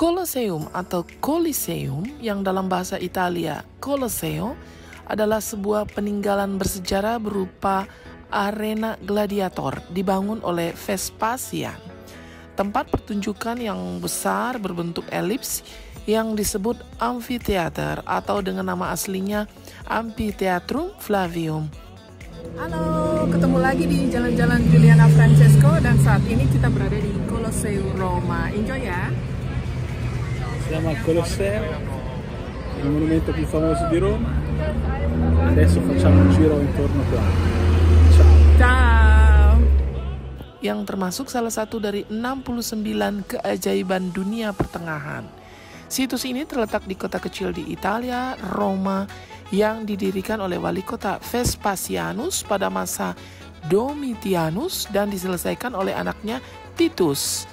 Colosseum atau Coliseum yang dalam bahasa Italia Colosseo adalah sebuah peninggalan bersejarah berupa arena gladiator dibangun oleh Vespasian. Tempat pertunjukan yang besar berbentuk elips yang disebut amphitheater atau dengan nama aslinya Amphitheatrum Flavium. Halo, ketemu lagi di Jalan-Jalan Giuliana Francesco dan saat ini kita berada di Colosseum Roma. Enjoy ya! Siamo al Colosseo, il monumento più famoso di Roma. Adesso facciamo un giro intorno qua. Ciao. Ciao. Yang termasuk salah satu dari 69 keajaiban dunia pertengahan. Situs ini terletak di kota kecil di Italia, Roma, yang didirikan oleh wali kota Vespasianus pada masa Domitianus dan diselesaikan oleh anaknya Titus,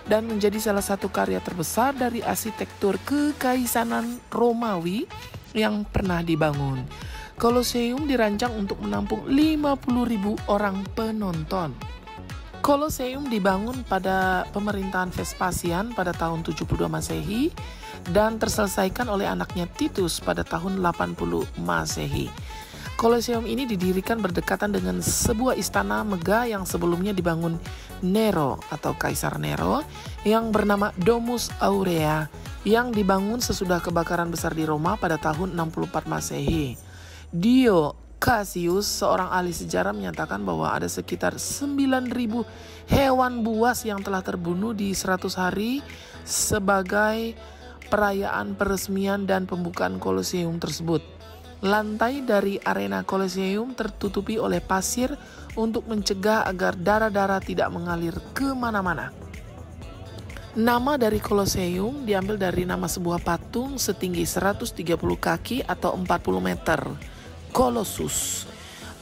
dan menjadi salah satu karya terbesar dari arsitektur kekaisaran Romawi yang pernah dibangun. Colosseum dirancang untuk menampung 50.000 orang penonton. Colosseum dibangun pada pemerintahan Vespasian pada tahun 72 Masehi dan terselesaikan oleh anaknya Titus pada tahun 80 Masehi. Colosseum ini didirikan berdekatan dengan sebuah istana megah yang sebelumnya dibangun Nero atau Kaisar Nero yang bernama Domus Aurea yang dibangun sesudah kebakaran besar di Roma pada tahun 64 Masehi. Dio Cassius, seorang ahli sejarah, menyatakan bahwa ada sekitar 9.000 hewan buas yang telah terbunuh di 100 hari sebagai perayaan peresmian dan pembukaan Colosseum tersebut. Lantai dari arena Colosseum tertutupi oleh pasir untuk mencegah agar darah-darah tidak mengalir kemana-mana. Nama dari Colosseum diambil dari nama sebuah patung setinggi 130 kaki atau 40 meter, Colossus.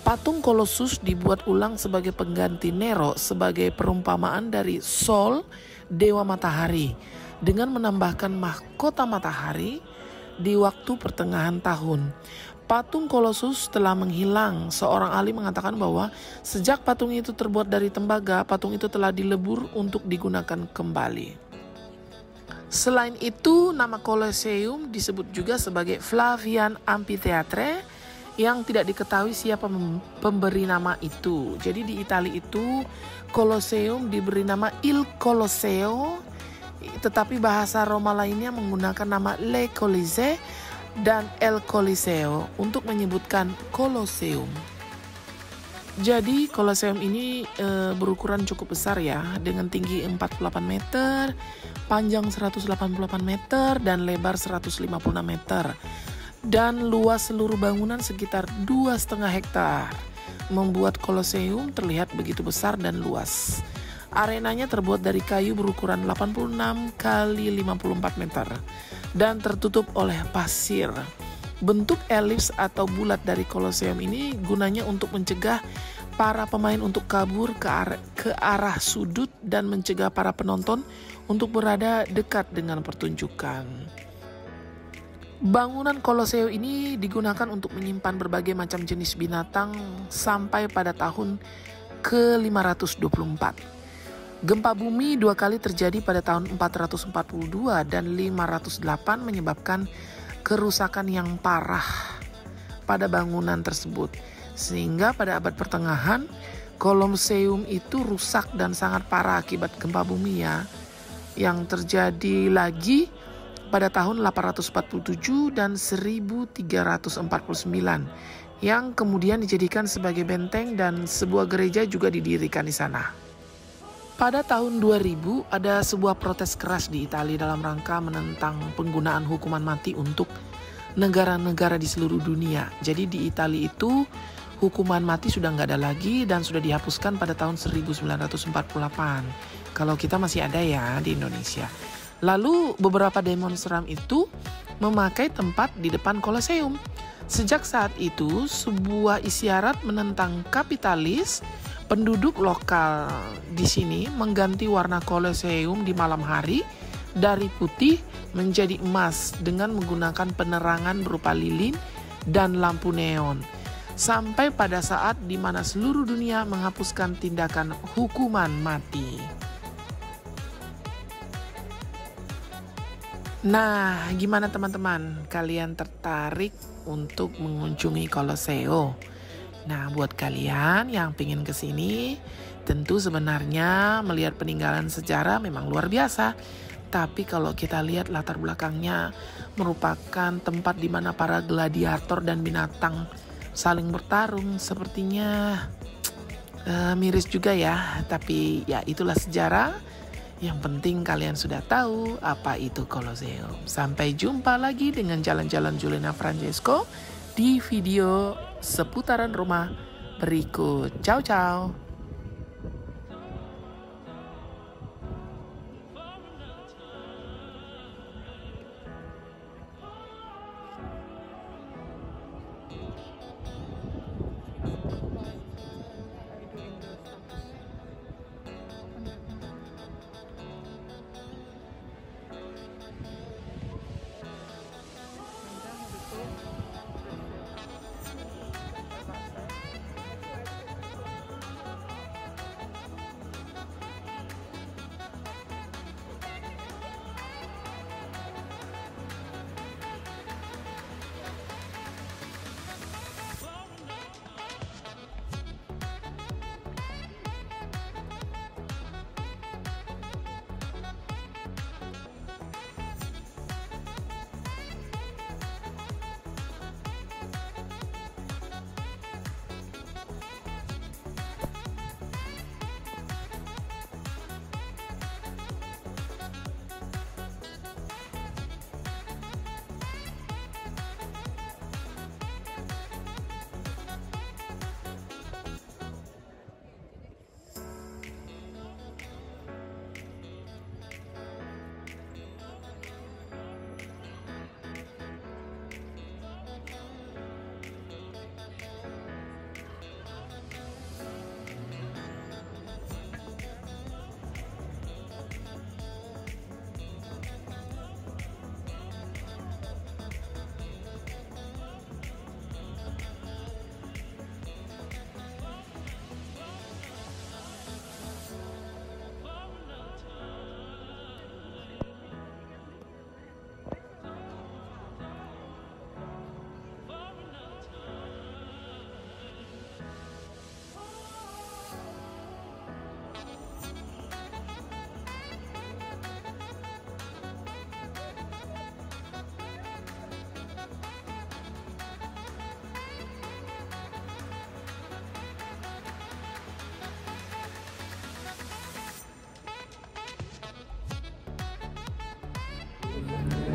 Patung Colossus dibuat ulang sebagai pengganti Nero sebagai perumpamaan dari Sol, dewa matahari, dengan menambahkan mahkota matahari di waktu pertengahan tahun. Patung Colossus telah menghilang. Seorang ahli mengatakan bahwa sejak patung itu terbuat dari tembaga, patung itu telah dilebur untuk digunakan kembali. Selain itu, nama Colosseum disebut juga sebagai Flavian Amphitheatre yang tidak diketahui siapa pemberi nama itu. Jadi di Italia itu Colosseum diberi nama Il Colosseo, tetapi bahasa Roma lainnya menggunakan nama Le Colisee dan El Coliseo untuk menyebutkan Colosseum. Jadi Colosseum ini berukuran cukup besar ya, dengan tinggi 48 meter, panjang 188 meter, dan lebar 156 meter. Dan luas seluruh bangunan sekitar 2,5 hektar, membuat Colosseum terlihat begitu besar dan luas. Arenanya terbuat dari kayu berukuran 86 kali 54 meter dan tertutup oleh pasir. Bentuk elips atau bulat dari Colosseum ini gunanya untuk mencegah para pemain untuk kabur ke arah sudut dan mencegah para penonton untuk berada dekat dengan pertunjukan. Bangunan Colosseum ini digunakan untuk menyimpan berbagai macam jenis binatang sampai pada tahun ke-524. Gempa bumi 2 kali terjadi pada tahun 442 dan 508 menyebabkan kerusakan yang parah pada bangunan tersebut. Sehingga pada abad pertengahan, Colosseum itu rusak dan sangat parah akibat gempa bumi ya, yang terjadi lagi pada tahun 847 dan 1349, yang kemudian dijadikan sebagai benteng dan sebuah gereja juga didirikan di sana. Pada tahun 2000 ada sebuah protes keras di Italia dalam rangka menentang penggunaan hukuman mati untuk negara-negara di seluruh dunia. Jadi di Italia itu hukuman mati sudah nggak ada lagi dan sudah dihapuskan pada tahun 1948. Kalau kita masih ada ya di Indonesia. Lalu beberapa demonstran itu memakai tempat di depan Colosseum. Sejak saat itu sebuah isyarat menentang kapitalis. Penduduk lokal di sini mengganti warna Colosseum di malam hari dari putih menjadi emas dengan menggunakan penerangan berupa lilin dan lampu neon. Sampai pada saat di mana seluruh dunia menghapuskan tindakan hukuman mati. Nah, gimana teman-teman? Kalian tertarik untuk mengunjungi Colosseo? Nah, buat kalian yang pengen kesini, tentu sebenarnya melihat peninggalan sejarah memang luar biasa. Tapi kalau kita lihat latar belakangnya merupakan tempat di mana para gladiator dan binatang saling bertarung, sepertinya miris juga ya. Tapi ya itulah sejarah. Yang penting kalian sudah tahu apa itu Colosseum. Sampai jumpa lagi dengan jalan-jalan Juliana Francesco di video seputaran Roma berikut. Ciao ciao.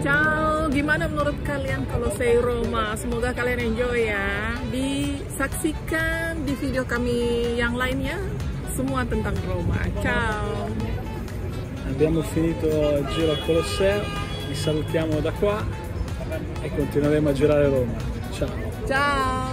Ciao, gimana menurut kalian Colosseo Roma? Semoga kalian enjoy ya. Disaksikan di video kami yang lainnya, semua tentang Roma. Ciao. Abbiamo finito il giro al Colosseo, vi salutiamo da qua e continueremo a girare Roma. Ciao. Ciao.